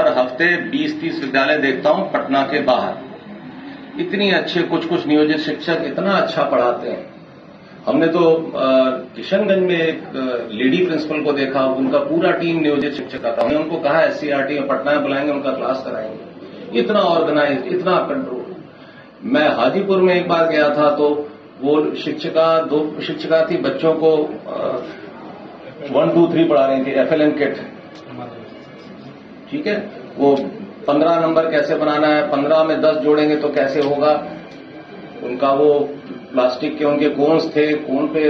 हर हफ्ते 20-30 विद्यालय देखता हूं पटना के बाहर। इतनी अच्छे कुछ नियोजित शिक्षक इतना अच्छा पढ़ाते हैं। हमने तो किशनगंज में एक लेडी प्रिंसिपल को देखा, उनका पूरा टीम नियोजित शिक्षक का था। हमने उनको कहा SCRT में पटना में बुलाएंगे, उनका क्लास कराएंगे। इतना ऑर्गेनाइज, इतना कंट्रोल। मैं हाजीपुर में एक बार गया था तो वो दो शिक्षिका थी, बच्चों को 1 2 3 पढ़ा रही थी, FLN किट। ठीक है, वो 15 नंबर कैसे बनाना है, 15 में 10 जोड़ेंगे तो कैसे होगा। उनका वो प्लास्टिक के उनके कोन्स थे, कोन पे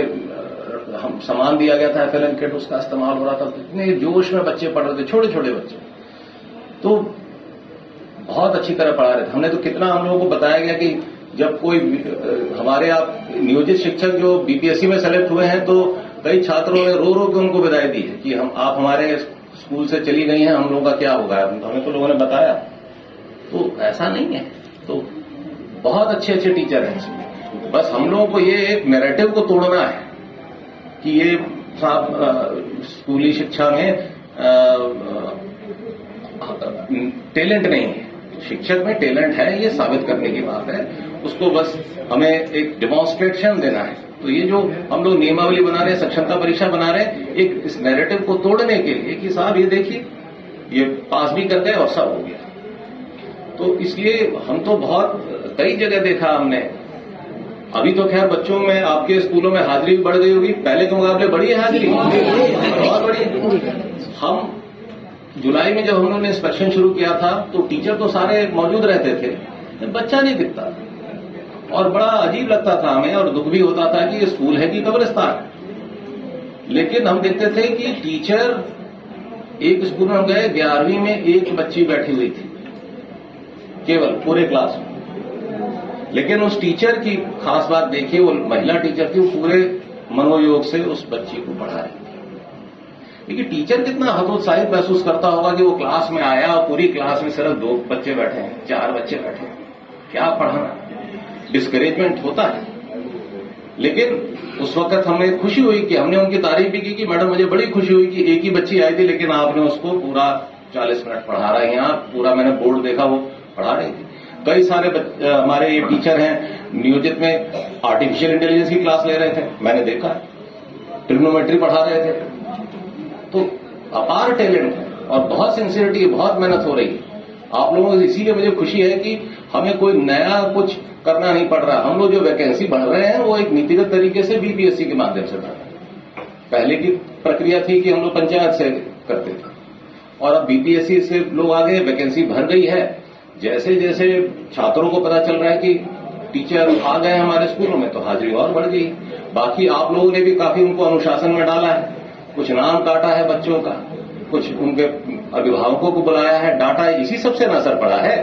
हम सामान दिया गया था, FLN किट, उसका इस्तेमाल हो रहा था। इतने जोश में बच्चे पढ़ रहे थे, छोटे छोटे बच्चे, तो बहुत अच्छी तरह पढ़ा रहे थे। हमने तो कितना हम लोगों को बताया गया कि जब कोई हमारे आप नियोजित शिक्षक जो BPSC में सेलेक्ट हुए हैं, तो कई छात्रों ने रो रो के उनको विदाई दी है कि आप हमारे स्कूल से चली गई हैं, हम लोगों का क्या होगा। हमें तो लोगों ने बताया, तो ऐसा नहीं है। तो बहुत अच्छे अच्छे टीचर हैं इसमें। बस हम लोगों को ये एक नैरेटिव को तोड़ना है कि ये स्कूली शिक्षा में टैलेंट नहीं है। शिक्षक में टैलेंट है, ये साबित करने की बात है। उसको बस हमें एक डेमोन्स्ट्रेशन देना है। तो ये जो हम लोग नियमावली बना रहे हैं, सक्षमता परीक्षा बना रहे हैं, एक इस नैरेटिव को तोड़ने के लिए कि साहब ये देखिए, ये पास भी कर गए और सब हो गया। तो इसलिए हम तो बहुत कई जगह देखा हमने। अभी तो खैर बच्चों में आपके स्कूलों में हाजिरी भी बढ़ गई होगी, पहले के मुकाबले बढ़ी है हाजिरी, बहुत बड़ी। हम जुलाई में जब हम लोगों ने इंस्पेक्शन शुरू किया था तो टीचर तो सारे मौजूद रहते थे, बच्चा नहीं दिखता और बड़ा अजीब लगता था हमें, और दुख भी होता था कि ये स्कूल है कि कब्रिस्तान। लेकिन हम देखते थे कि टीचर, एक स्कूल में हम गए, 11वीं में एक बच्ची बैठी हुई थी केवल पूरे क्लास में। लेकिन उस टीचर की खास बात देखिए, वो महिला टीचर थी, वो पूरे मनोयोग से उस बच्ची को पढ़ा रही थी। देखिए टीचर कितना हतोत्साहित महसूस करता होगा कि वो क्लास में आया और पूरी क्लास में सिर्फ 2 बच्चे बैठे हैं, 4 बच्चे बैठे हैं, क्या पढ़ाना। डिस्करेजमेंट होता है। लेकिन उस वक्त हमें खुशी हुई कि हमने उनकी तारीफ भी की कि मैडम मुझे बड़ी खुशी हुई कि एक ही बच्ची आई थी, लेकिन आपने उसको पूरा 40 मिनट पढ़ा रहे हैं। आप पूरा, मैंने बोर्ड देखा, वो पढ़ा रही थी। कई सारे हमारे ये टीचर हैं नियोजित में आर्टिफिशियल इंटेलिजेंस की क्लास ले रहे थे, मैंने देखा। ट्रिग्नोमेट्री पढ़ा रहे थे। तो अपार टैलेंट है और बहुत सिंसियरिटी है, बहुत मेहनत हो रही है आप लोगों को। इसीलिए मुझे खुशी है कि हमें कोई नया कुछ करना नहीं पड़ रहा। हम लोग जो वैकेंसी बढ़ रहे हैं वो एक नीतिगत तरीके से BPSC के माध्यम से बढ़ रहे हैं। पहले की प्रक्रिया थी कि हम लोग पंचायत से करते थे, और अब BPSC से लोग आगे, वैकेंसी भर गई है। जैसे जैसे छात्रों को पता चल रहा है कि टीचर आ गए हमारे स्कूलों में, तो हाजिरी और बढ़ गई। बाकी आप लोगों ने भी काफी उनको अनुशासन में डाला है, कुछ नाम काटा है बच्चों का, कुछ उनके अभिभावकों को बुलाया है, डांटा है। इसी सबसे असर पड़ा है।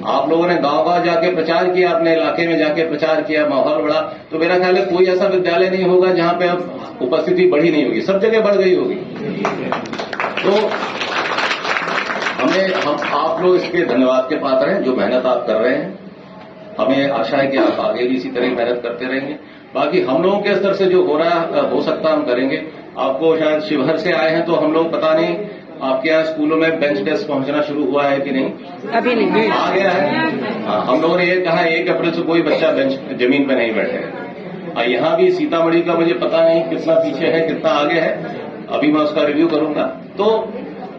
आप लोगों ने गांव-गांव जाके प्रचार किया, अपने इलाके में जाके प्रचार किया, माहौल बढ़ा। तो मेरा ख्याल है कोई ऐसा विद्यालय नहीं होगा जहां पे अब उपस्थिति बढ़ी नहीं होगी, सब जगह बढ़ गई होगी। तो हम आप लोग इसके धन्यवाद के पात्र हैं, जो मेहनत आप कर रहे हैं। हमें आशा है कि आप आगे भी इसी तरह मेहनत करते रहेंगे। बाकी हम लोगों के स्तर से जो हो रहा है, हो सकता हम करेंगे। आपको शायद शिवहर से आए हैं, तो हम लोग पता नहीं आपके यहाँ स्कूलों में बेंच डेस्क पहुंचना शुरू हुआ है कि नहीं? अभी नहीं आ गया है। हम लोगों ने ये कहा 1 अप्रैल से कोई बच्चा जमीन पर नहीं बैठेगा। यहाँ भी सीतामढ़ी का मुझे पता नहीं कितना पीछे है, कितना आगे है, अभी मैं उसका रिव्यू करूंगा। तो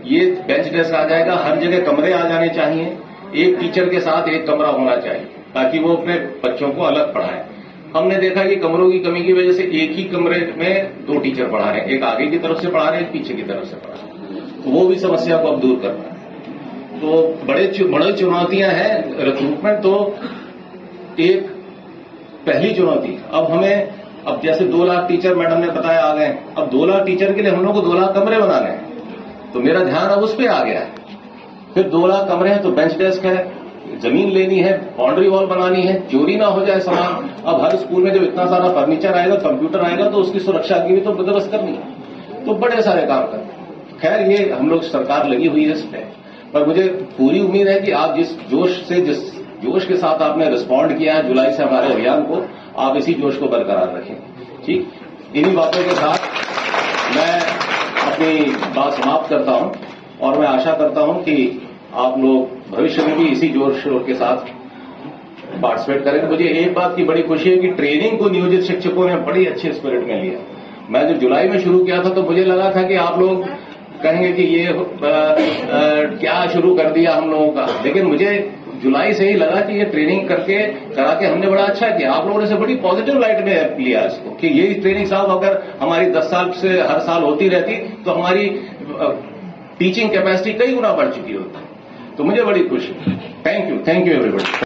ये बेंच डेस्क आ जाएगा। हर जगह कमरे आ जाने चाहिए, एक टीचर के साथ एक कमरा होना चाहिए, ताकि वो अपने बच्चों को अलग पढ़ाए। हमने देखा कि कमरों की कमी की वजह से एक ही कमरे में 2 टीचर पढ़ा रहे हैं, एक आगे की तरफ से पढ़ा रहे हैं, एक पीछे की तरफ से पढ़ा रहे हैं। तो वो भी समस्या को अब दूर करना है। तो बड़ी चुनौतियां हैं रिक्रूटमेंट। तो एक पहली चुनौती, अब हमें, अब जैसे 2 लाख टीचर मैडम ने बताया आ गए, अब 2 लाख टीचर के लिए हम लोग को 2 लाख कमरे बनाने हैं। तो मेरा ध्यान अब उस पर आ गया है। फिर 2 लाख कमरे हैं तो बेंच डेस्क है, जमीन लेनी है, बाउंड्री वॉल बनानी है, चोरी ना हो जाए सामान। अब हर स्कूल में जब इतना सारा फर्नीचर आएगा, कंप्यूटर आएगा, तो उसकी सुरक्षा की भी तो बंदोबस्त करनी है। तो बड़े सारे काम करते हैं। खैर ये हम लोग, सरकार लगी हुई है इस पे, पर मुझे पूरी उम्मीद है कि आप जिस जोश के साथ आपने रिस्पॉन्ड किया है जुलाई से हमारे अभियान को, आप इसी जोश को बरकरार रखें। ठीक, इन्हीं बातों के साथ मैं अपनी बात समाप्त करता हूं और मैं आशा करता हूं कि आप लोग भविष्य में भी इसी जोर शोर के साथ पार्टिसिपेट करेंगे। मुझे एक बात की बड़ी खुशी है कि ट्रेनिंग को नियोजित शिक्षकों ने बड़ी अच्छे स्पिरिट में लिया। मैं जब जुलाई में शुरू किया था तो मुझे लगा था कि आप लोग कहेंगे कि ये क्या शुरू कर दिया हम लोगों का, लेकिन मुझे जुलाई से ही लगा कि ये ट्रेनिंग करा के हमने बड़ा अच्छा किया। आप लोगों ने से बड़ी पॉजिटिव लाइट में लिया इसको कि ये ट्रेनिंग साहब अगर हमारी 10 साल से हर साल होती रहती तो हमारी टीचिंग कैपेसिटी कई गुना बढ़ चुकी होती। तो मुझे बड़ी खुशी। Thank you everybody.